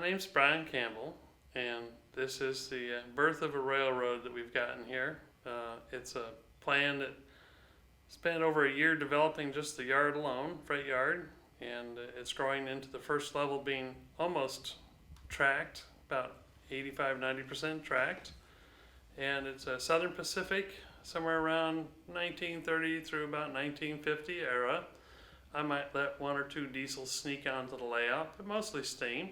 name's Brian Campbell, and this is the birth of a railroad that we've gotten here. It's a plan that spent over a year developing just the yard alone, freight yard, and it's growing into the first level being almost tracked, about 85–90% tracked. And it's a Southern Pacific, somewhere around 1930 through about 1950 era. I might let one or two diesels sneak onto the layout, but mostly steam.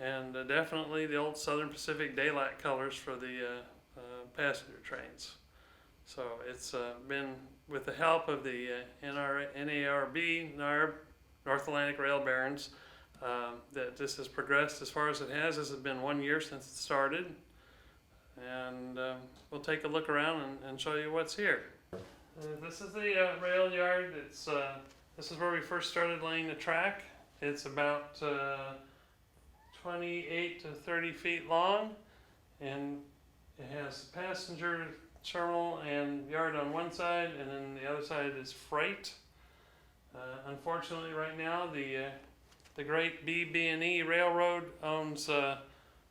And definitely the old Southern Pacific daylight colors for the passenger trains. So it's been with the help of the NARB, NARB, North Atlantic Rail Barons, that this has progressed as far as it has. This has been 1 year since it started. And we'll take a look around and show you what's here. This is the rail yard. This is where we first started laying the track. It's about 28 to 30 feet long, and it has passenger terminal and yard on one side, and then the other side is freight. Unfortunately, right now, the great BB&E Railroad owns a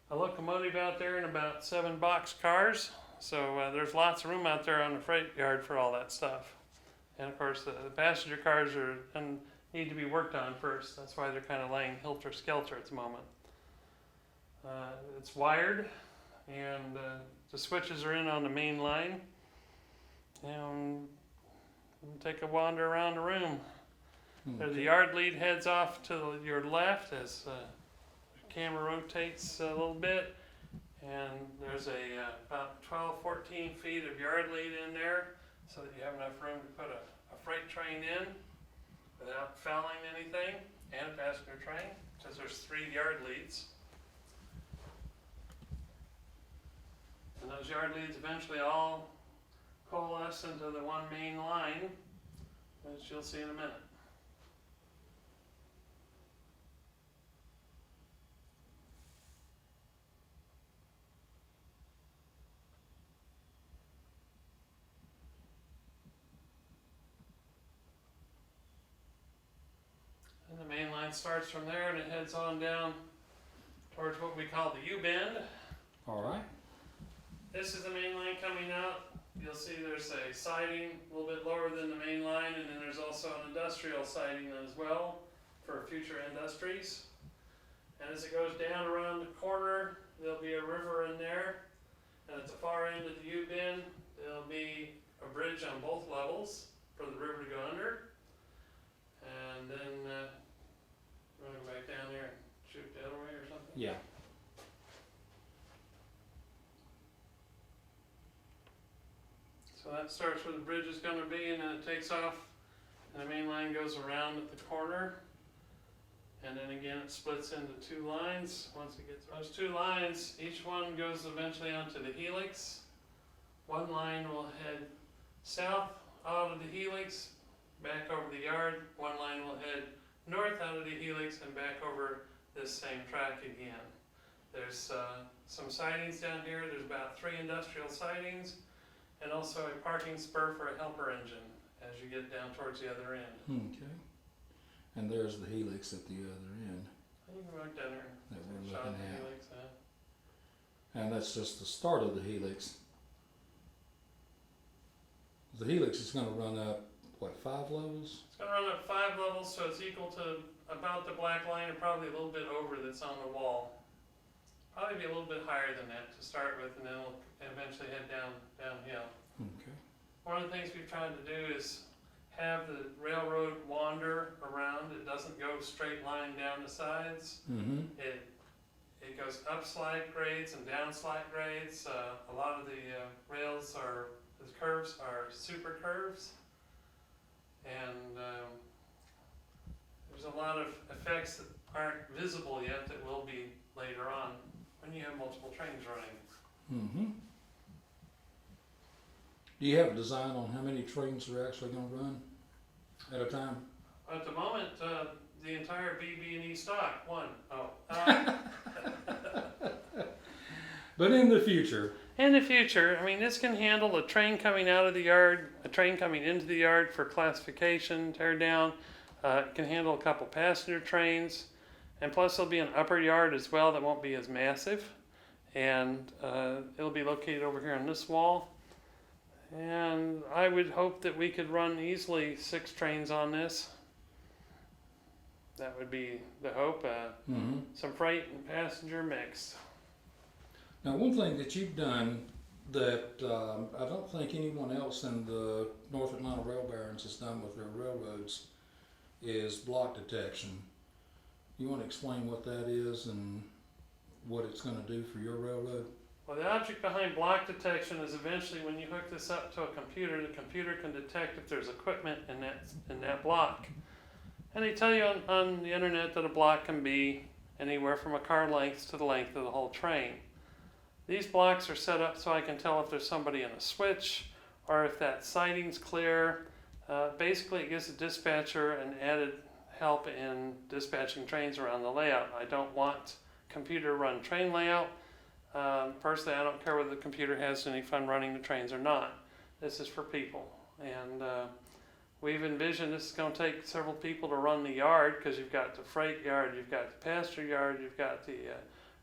locomotive out there and about 7 box cars. So there's lots of room out there on the freight yard for all that stuff. And of course, the passenger cars need to be worked on first. That's why they're kind of laying helter-skelter at the moment. It's wired, and the switches are in on the main line. And we'll take a wander around the room. Okay. The yard lead heads off to your left as the camera rotates a little bit. And there's about 12–14 feet of yard lead in there, so that you have enough room to put a freight train in without fouling anything, and a passenger train, because there's 3 yard leads. And those yard leads eventually all coalesce into the one main line, which you'll see in a minute. And the main line starts from there and it heads on down towards what we call the U-bend. All right. This is the main line coming out. You'll see there's a siding a little bit lower than the main line, and then there's also an industrial siding as well for future industries. And as it goes down around the corner, there'll be a river in there. And at the far end of the U-bend, there'll be a bridge on both levels for the river to go under. And then, we're going to go back down there and shoot the other way or something? Yeah. So that starts where the bridge is going to be, and then it takes off, and the main line goes around at the corner. And then again, it splits into 2 lines. Once it gets those 2 lines, each one goes eventually onto the helix. One line will head south out of the helix, back over the yard. One line will head north out of the helix and back over this same track again. There's some sidings down here. There's about 3 industrial sidings, and also a parking spur for a helper engine as you get down towards the other end. Okay. And there's the helix at the other end. You can look down there that and we're shot looking the at. helix. And that's just the start of the helix. The helix is going to run up, what, 5 levels? It's going to run up 5 levels, so it's equal to about the black line, and probably a little bit over that's on the wall. Probably be a little bit higher than that to start with, and then we'll eventually head downhill. Okay. One of the things we've tried to do is have the railroad wander around. It doesn't go straight line down the sides. Mm-hmm. It goes up slight grades and down slight grades. A lot of the the curves are super curves. And there's a lot of effects that aren't visible yet that will be later on when you have multiple trains running. Mm-hmm. Do you have a design on how many trains are actually going to run at a time? At the moment, the entire BB&E stock, one. But in the future? In the future, I mean, this can handle a train coming out of the yard, a train coming into the yard for classification, tear down. It can handle a couple passenger trains. And plus there'll be an upper yard as well that won't be as massive. And it'll be located over here on this wall. And I would hope that we could run easily 6 trains on this. That would be the hope. Some freight and passenger mixed. Now, one thing that you've done that I don't think anyone else in the North Atlanta Rail Barons has done with their railroads is block detection. You want to explain what that is and what it's going to do for your railroad? Well, the object behind block detection is eventually when you hook this up to a computer, the computer can detect if there's equipment in that block. And they tell you on the internet that a block can be anywhere from a car length to the length of the whole train. These blocks are set up so I can tell if there's somebody in a switch or if that siding's clear. Basically, it gives the dispatcher an added help in dispatching trains around the layout. I don't want computer run train layout. Personally, I don't care whether the computer has any fun running the trains or not. This is for people. And we've envisioned this is going to take several people to run the yard, because you've got the freight yard, you've got the passenger yard, you've got the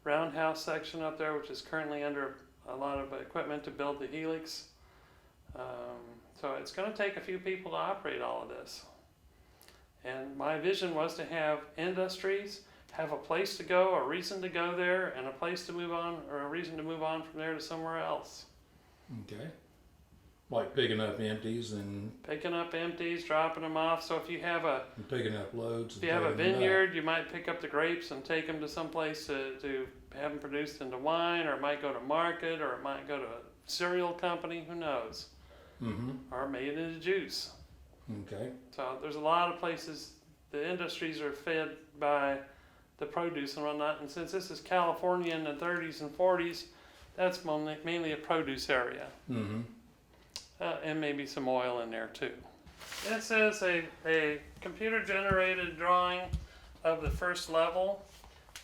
Roundhouse section up there, which is currently under a lot of equipment to build the helix. So it's going to take a few people to operate all of this. And my vision was to have industries have a place to go, a reason to go there, and a place to move on, or a reason to move on from there to somewhere else. Okay. Like picking up empties and Picking up empties, dropping them off. So if you have a picking up loads. If you have a vineyard, you might pick up the grapes and take them to some place to have them produced into wine, or it might go to market, or it might go to a cereal company, who knows? Or made into juice. Okay. So there's a lot of places, the industries are fed by the produce and whatnot, and since this is California in the 30s and 40s, that's mainly a produce area. And maybe some oil in there too. This is a computer-generated drawing of the first level.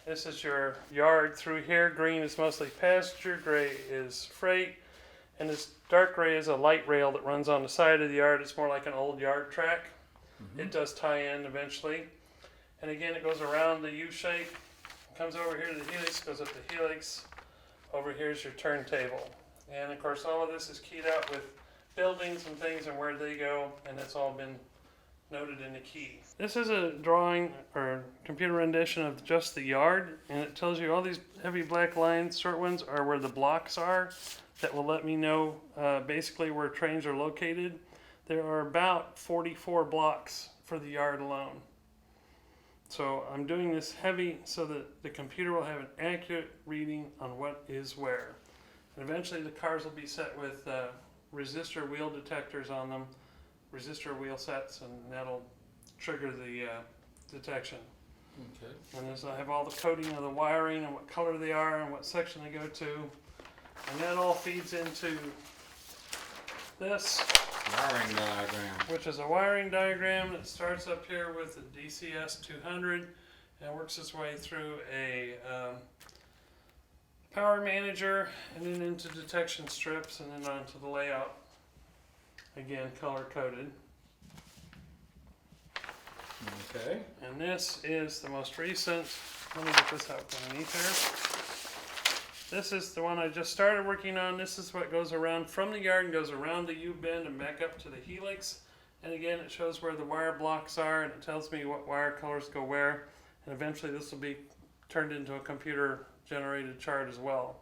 This is your yard through here. Green is mostly passenger, gray is freight, and this dark gray is a light rail that runs on the side of the yard. It's more like an old yard track. It does tie in eventually. And again, it goes around the U shape, comes over here to the helix, goes up the helix. Over here is your turntable. And of course, all of this is keyed out with buildings and things and where they go, and it's all been noted in the key. This is a drawing or computer rendition of just the yard, and it tells you all these heavy black lines, short ones, are where the blocks are that will let me know basically where trains are located. There are about 44 blocks for the yard alone. So I'm doing this heavy so that the computer will have an accurate reading on what is where. And eventually the cars will be set with resistor wheel detectors on them, resistor wheel sets, and that'll trigger the detection. Okay. And this, I have all the coding of the wiring and what color they are and what section they go to. And that all feeds into this Wiring diagram. which is a wiring diagram that starts up here with the DCS 200 and works its way through a power manager and then into detection strips and then onto the layout. Again, color coded. Okay. And this is the most recent. Let me get this out from underneath here. This is the one I just started working on. This is what goes around from the yard and goes around the U-bend and back up to the helix. And again, it shows where the wire blocks are, and it tells me what wire colors go where. And eventually this will be turned into a computer-generated chart as well.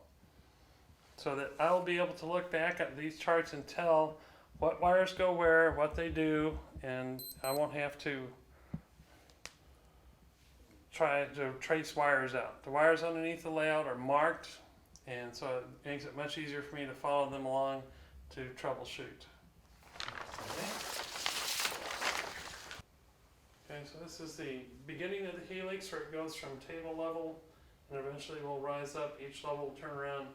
So that I'll be able to look back at these charts and tell what wires go where, what they do, and I won't have to try to trace wires out. The wires underneath the layout are marked, and so it makes it much easier for me to follow them along to troubleshoot. Okay, so this is the beginning of the helix where it goes from table level and eventually will rise up. Each level will turn around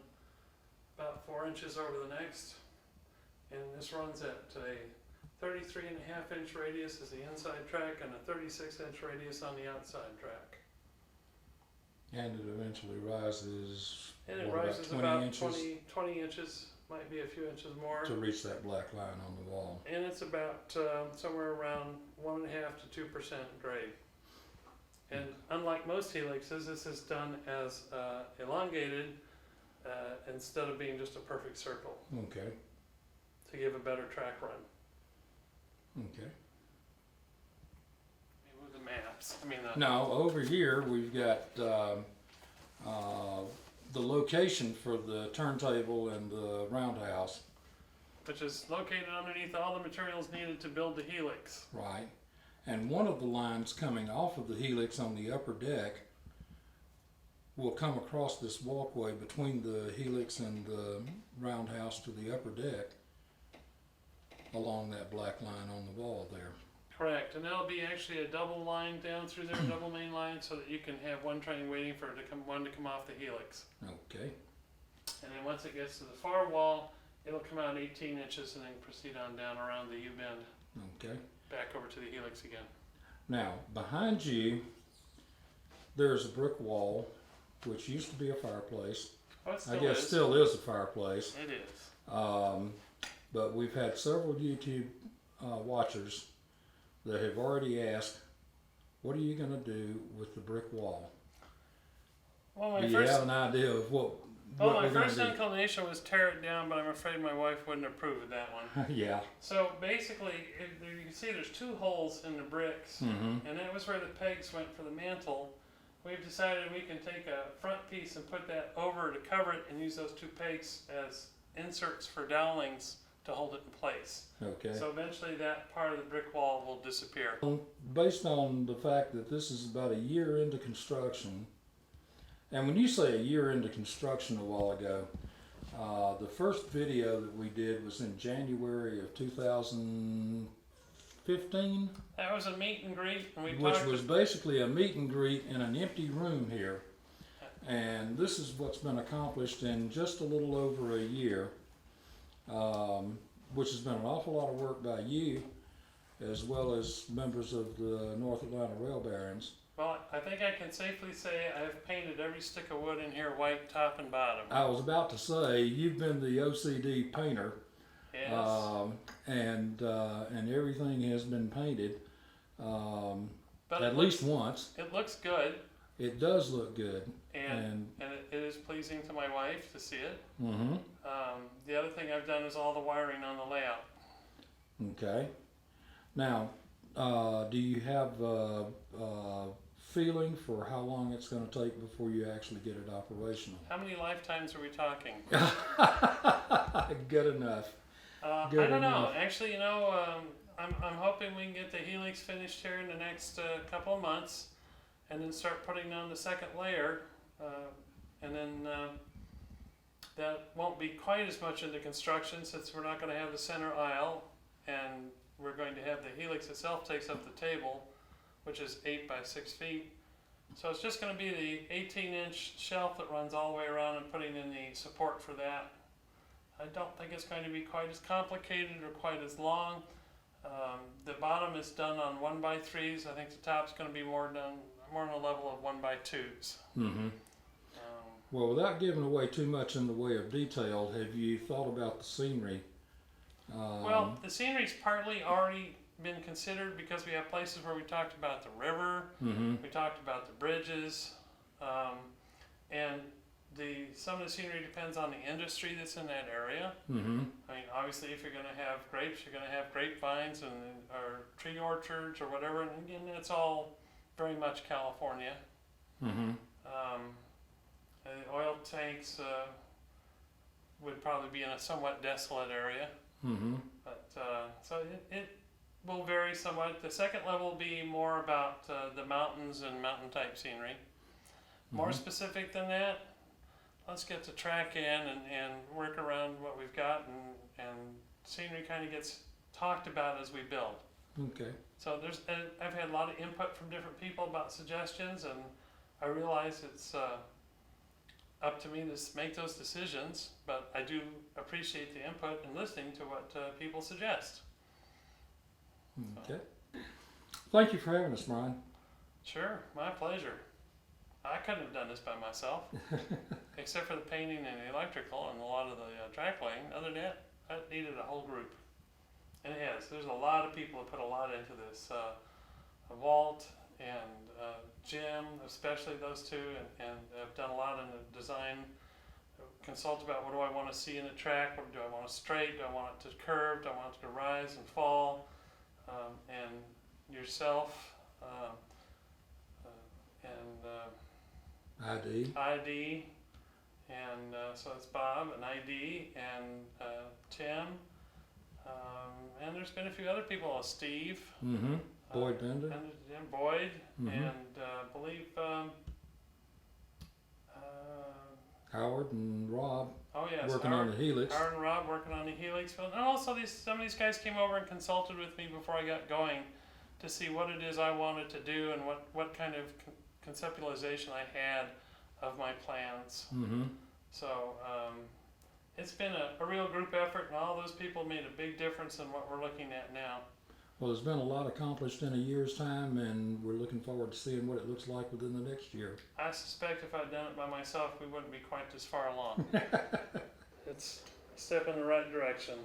about 4 inches over the next. And this runs at a 33.5-inch radius is the inside track and a 36-inch radius on the outside track. And it eventually rises, And it what, rises about about 20 inches 20 inches, might be a few inches more. to reach that black line on the wall. And it's about somewhere around 1.5% to 2% grade. And unlike most helixes, this is done as elongated instead of being just a perfect circle Okay, to give a better track run. okay. Let me move the maps. I mean, Now, over here, we've got the location for the turntable and the roundhouse, which is located underneath all the materials needed to build the helix. right? And one of the lines coming off of the helix on the upper deck will come across this walkway between the helix and the roundhouse to the upper deck along that black line on the wall there. Correct, and that'll be actually a double line down through there, double main line, so that you can have one train waiting for it to come, one to come off the helix. Okay, And then once it gets to the far wall, it'll come out 18 inches and then proceed on down around the U-bend, okay. back over to the helix again. Now, behind you, there's a brick wall, which used to be a fireplace. Oh, it still I guess is. still is a fireplace. It is. But we've had several YouTube watchers that have already asked, what are you going to do with the brick wall? Well, Do you have an idea of what my we're going first to do? inclination was tear it down, but I'm afraid my wife wouldn't approve of that one. Yeah. So basically, you can see there's two holes in the bricks, Mm-hmm. and that was where the pegs went for the mantle. We've decided we can take a front piece and put that over to cover it and use those two pegs as inserts for dowlings to hold it in place. Okay. So eventually that part of the brick wall will disappear. Based on the fact that this is about a year into construction, and when you say a year into construction a while ago, the first video that we did was in January of 2015. That was a meet and greet, and we Which talked. was basically a meet and greet in an empty room here. And this is what's been accomplished in just a little over a year, which has been an awful lot of work by you, as well as members of the North Atlanta Rail Barons. Well, I think I can safely say I've painted every stick of wood in here white top and bottom. I was about to say, you've been the OCD painter, Yes. and everything has been painted, But at least once. it looks good, It does look good. and it is pleasing to my wife to see it. Mm-hmm. The other thing I've done is all the wiring on the layout. Okay. Now, do you have a feeling for how long it's going to take before you actually get it operational? How many lifetimes are we talking? Good enough. I Good don't know. enough. Actually, I'm hoping we can get the helix finished here in the next couple of months, and then start putting on the second layer, and then that won't be quite as much into construction since we're not going to have the center aisle, and we're going to have the helix itself takes up the table, which is 8 by 6 feet. So it's just going to be the 18-inch shelf that runs all the way around and putting in the support for that. I don't think it's going to be quite as complicated or quite as long. The bottom is done on 1x3s. I think the top's going to be more on the level of 1x2s. Mm-hmm. Well, without giving away too much in the way of detail, have you thought about the scenery? Well, the scenery's partly already been considered because we have places where we talked about the river, Mm-hmm. we talked about the bridges, and some of the scenery depends on the industry that's in that area. Mm-hmm. I mean, obviously, if you're going to have grapes, you're going to have grapevines or tree orchards or whatever, and again, it's all very much California. Mm-hmm. And the oil tanks would probably be in a somewhat desolate area. Mm-hmm. But so it will vary somewhat. The second level will be more about the mountains and mountain type scenery. More specific than that, let's get the track in and work around what we've got, and scenery kind of gets talked about as we build. Okay. So I've had a lot of input from different people about suggestions, and I realize it's up to me to make those decisions, but I do appreciate the input and listening to what people suggest. Okay. Thank you for having us, Brian. Sure, my pleasure. I couldn't have done this by myself, except for the painting and the electrical and a lot of the track laying. Other than that, I needed a whole group. And it has. There's a lot of people that put a lot into this. A vault, and Jim, especially those two, and I've done a lot in the design. Consult about what do I want to see in the track. What do I want it straight? Do I want it to curve? Do I want it to rise and fall? And yourself and ID, and so it's Bob and ID and Tim, and there's been a few other people, Steve, Boyd Bender, and Boyd, and I believe Howard and Rob. Oh yes, working on the helix. Howard and Rob working on the helix. And also some of these guys came over and consulted with me before I got going to see what it is I wanted to do and what kind of conceptualization I had of my plans. So it's been a real group effort, and all those people made a big difference in what we're looking at now. Well, there's been a lot accomplished in a year's time, and we're looking forward to seeing what it looks like within the next year. I suspect if I'd done it by myself, we wouldn't be quite this far along. It's a step in the right direction.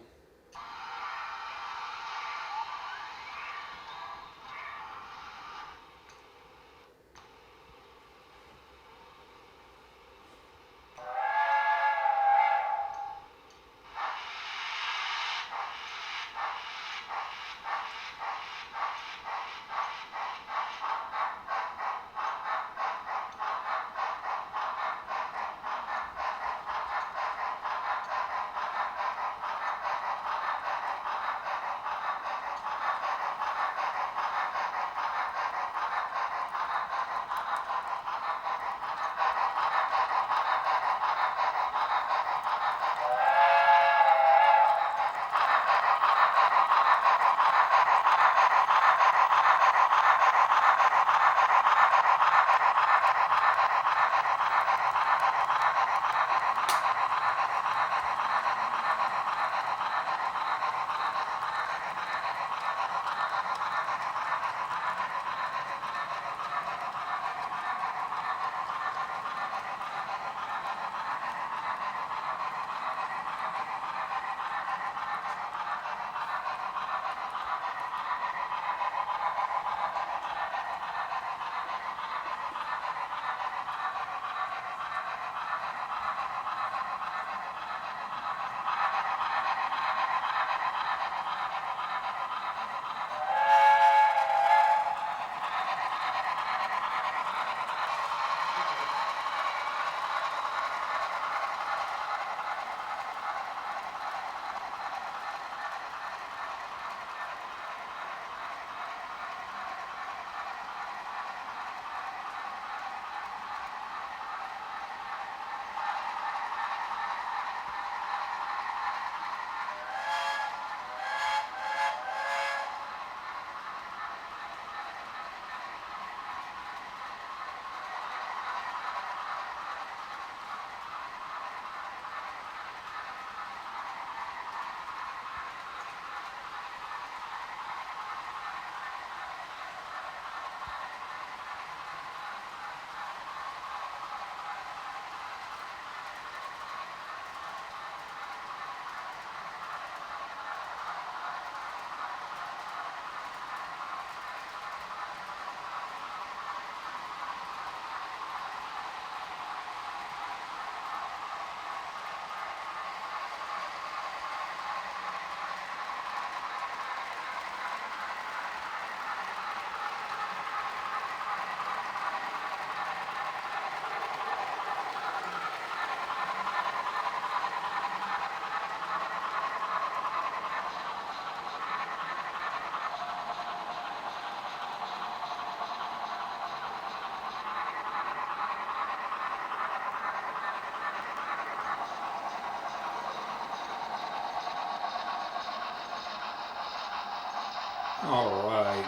All right.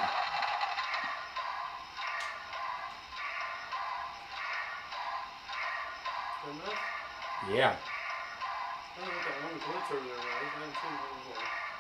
Good enough? Yeah. I don't know what that one glitch over there was. I haven't seen that before.